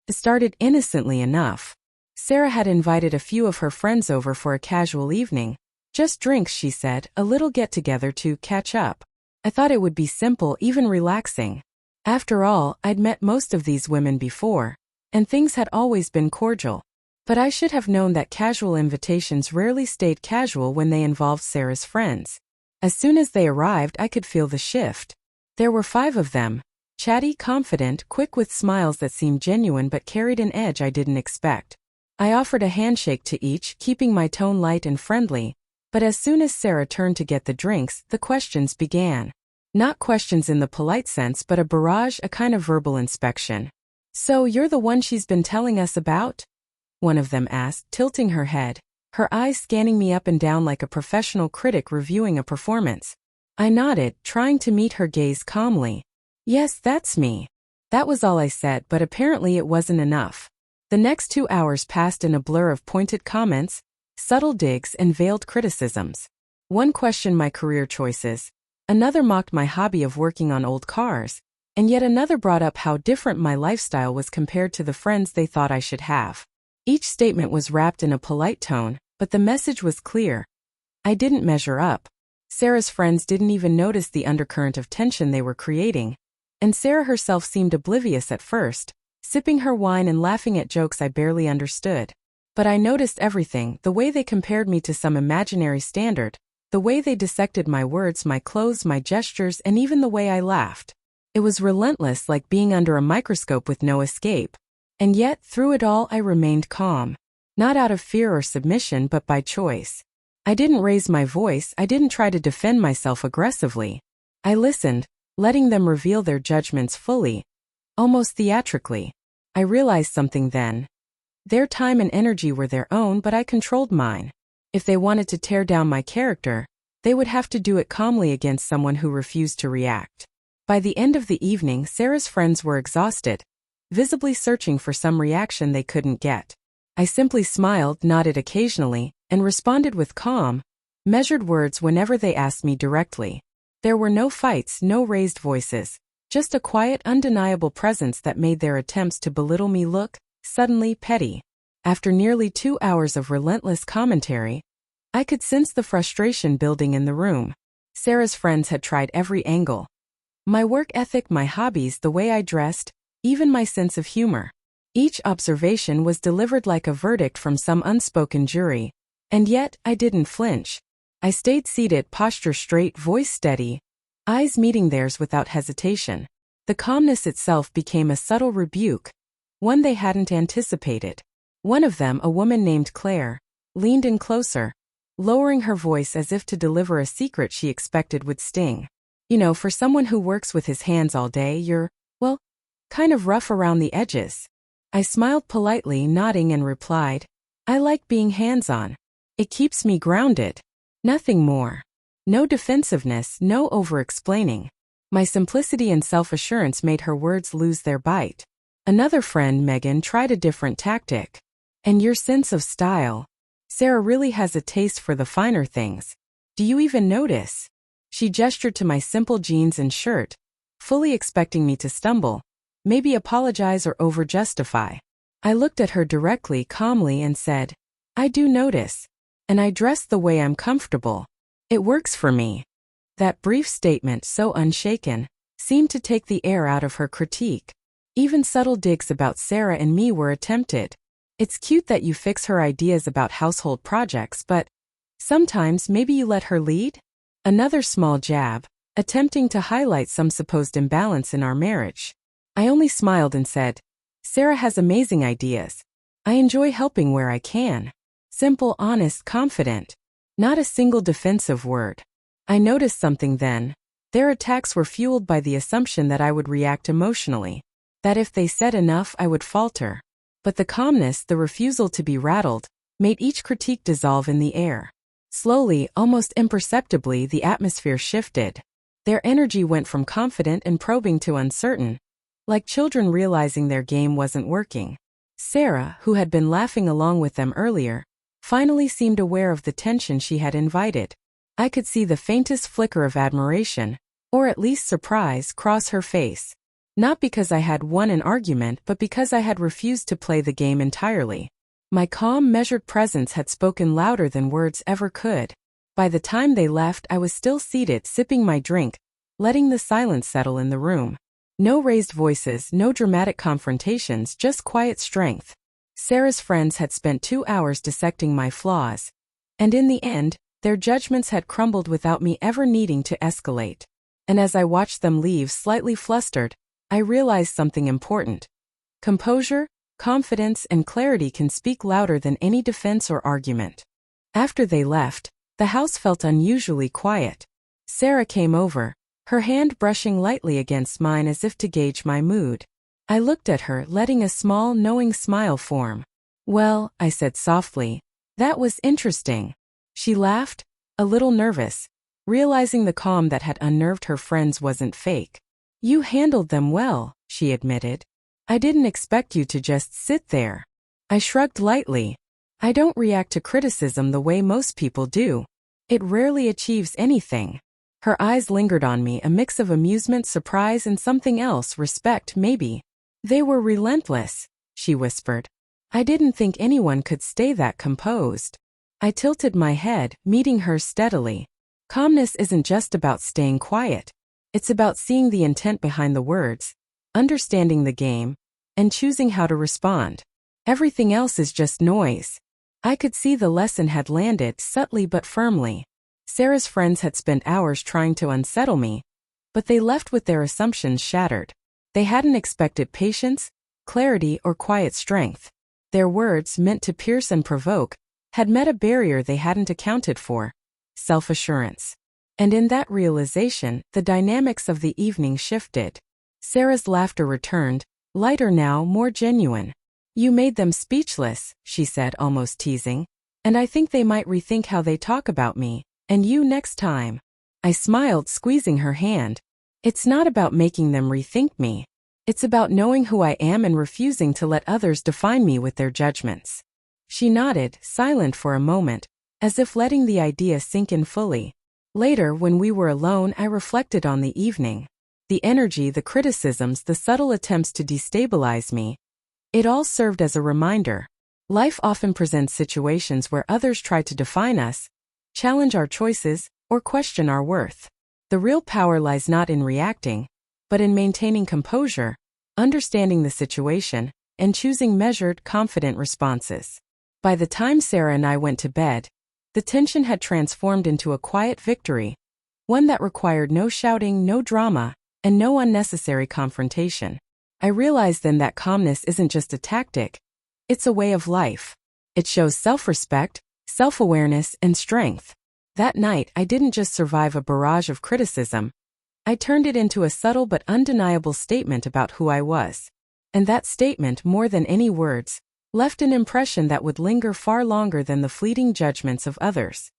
It started innocently enough. Sarah had invited a few of her friends over for a casual evening. Just drinks, she said, a little get-together to catch up. I thought it would be simple, even relaxing. After all, I'd met most of these women before, and things had always been cordial. But I should have known that casual invitations rarely stayed casual when they involved Sarah's friends. As soon as they arrived, I could feel the shift. There were 5 of them, chatty, confident, quick with smiles that seemed genuine but carried an edge I didn't expect. I offered a handshake to each, keeping my tone light and friendly, but as soon as Sarah turned to get the drinks, the questions began. Not questions in the polite sense, but a barrage, a kind of verbal inspection. "So you're the one she's been telling us about?" one of them asked, tilting her head, her eyes scanning me up and down like a professional critic reviewing a performance. I nodded, trying to meet her gaze calmly. "Yes, that's me." That was all I said, but apparently it wasn't enough. The next 2 hours passed in a blur of pointed comments, subtle digs, and veiled criticisms. One questioned my career choices, another mocked my hobby of working on old cars, and yet another brought up how different my lifestyle was compared to the friends they thought I should have. Each statement was wrapped in a polite tone, but the message was clear. I didn't measure up. Sarah's friends didn't even notice the undercurrent of tension they were creating, and Sarah herself seemed oblivious at first, sipping her wine and laughing at jokes I barely understood. But I noticed everything, the way they compared me to some imaginary standard, the way they dissected my words, my clothes, my gestures, and even the way I laughed. It was relentless, like being under a microscope with no escape. And yet, through it all, I remained calm. Not out of fear or submission, but by choice. I didn't raise my voice, I didn't try to defend myself aggressively. I listened, letting them reveal their judgments fully, almost theatrically. I realized something then. Their time and energy were their own, but I controlled mine. If they wanted to tear down my character, they would have to do it calmly against someone who refused to react. By the end of the evening, Sarah's friends were exhausted, visibly searching for some reaction they couldn't get. I simply smiled, nodded occasionally, and responded with calm, measured words whenever they asked me directly. There were no fights, no raised voices, just a quiet, undeniable presence that made their attempts to belittle me look, suddenly, petty. After nearly 2 hours of relentless commentary, I could sense the frustration building in the room. Sarah's friends had tried every angle. My work ethic, my hobbies, the way I dressed, even my sense of humor. Each observation was delivered like a verdict from some unspoken jury, and yet I didn't flinch. I stayed seated, posture straight, voice steady, eyes meeting theirs without hesitation. The calmness itself became a subtle rebuke, one they hadn't anticipated. One of them, a woman named Claire, leaned in closer, lowering her voice as if to deliver a secret she expected would sting. "You know, for someone who works with his hands all day, you're, well, kind of rough around the edges." I smiled politely, nodding, and replied, "I like being hands-on. It keeps me grounded. Nothing more. No defensiveness, no over-explaining." My simplicity and self-assurance made her words lose their bite. Another friend, Megan, tried a different tactic. "And your sense of style. Sarah really has a taste for the finer things. Do you even notice?" She gestured to my simple jeans and shirt, fully expecting me to stumble, maybe apologize or over-justify. I looked at her directly, calmly, and said, "I do notice. And I dress the way I'm comfortable. It works for me." That brief statement, so unshaken, seemed to take the air out of her critique. Even subtle digs about Sarah and me were attempted. "It's cute that you fix her ideas about household projects, but sometimes maybe you let her lead?" Another small jab, attempting to highlight some supposed imbalance in our marriage. I only smiled and said, "Sarah has amazing ideas. I enjoy helping where I can." Simple, honest, confident. Not a single defensive word. I noticed something then. Their attacks were fueled by the assumption that I would react emotionally, that if they said enough I would falter. But the calmness, the refusal to be rattled, made each critique dissolve in the air. Slowly, almost imperceptibly, the atmosphere shifted. Their energy went from confident and probing to uncertain, like children realizing their game wasn't working. Sarah, who had been laughing along with them earlier, finally seemed aware of the tension she had invited. I could see the faintest flicker of admiration, or at least surprise, cross her face. Not because I had won an argument, but because I had refused to play the game entirely. My calm, measured presence had spoken louder than words ever could. By the time they left, I was still seated, sipping my drink, letting the silence settle in the room. No raised voices, no dramatic confrontations, just quiet strength. Sarah's friends had spent 2 hours dissecting my flaws. And in the end, their judgments had crumbled without me ever needing to escalate. And as I watched them leave slightly flustered, I realized something important. Composure, confidence, and clarity can speak louder than any defense or argument. After they left, the house felt unusually quiet. Sarah came over, her hand brushing lightly against mine as if to gauge my mood. I looked at her, letting a small, knowing smile form. "Well," I said softly, "that was interesting." She laughed, a little nervous, realizing the calm that had unnerved her friends wasn't fake. "You handled them well," she admitted. "I didn't expect you to just sit there." I shrugged lightly. I don't react to criticism the way most people do. It rarely achieves anything. Her eyes lingered on me, a mix of amusement, surprise, and something else, respect maybe. "They were relentless," she whispered. "I didn't think anyone could stay that composed." I tilted my head, meeting hers steadily. Calmness isn't just about staying quiet. It's about seeing the intent behind the words, understanding the game, and choosing how to respond. Everything else is just noise. I could see the lesson had landed, subtly but firmly. Sarah's friends had spent hours trying to unsettle me, but they left with their assumptions shattered. They hadn't expected patience, clarity, or quiet strength. Their words, meant to pierce and provoke, had met a barrier they hadn't accounted for: self-assurance. And in that realization, the dynamics of the evening shifted. Sarah's laughter returned, lighter now, more genuine. "You made them speechless," she said, almost teasing. "And I think they might rethink how they talk about me, and you next time." I smiled, squeezing her hand. "It's not about making them rethink me. It's about knowing who I am and refusing to let others define me with their judgments." She nodded, silent for a moment, as if letting the idea sink in fully. Later, when we were alone, I reflected on the evening. The energy, the criticisms, the subtle attempts to destabilize me. It all served as a reminder. Life often presents situations where others try to define us, challenge our choices, or question our worth. The real power lies not in reacting, but in maintaining composure, understanding the situation, and choosing measured, confident responses. By the time Sarah and I went to bed, the tension had transformed into a quiet victory, one that required no shouting, no drama, and no unnecessary confrontation. I realized then that calmness isn't just a tactic, it's a way of life. It shows self-respect, self-awareness, and strength. That night, I didn't just survive a barrage of criticism. I turned it into a subtle but undeniable statement about who I was. And that statement, more than any words, left an impression that would linger far longer than the fleeting judgments of others.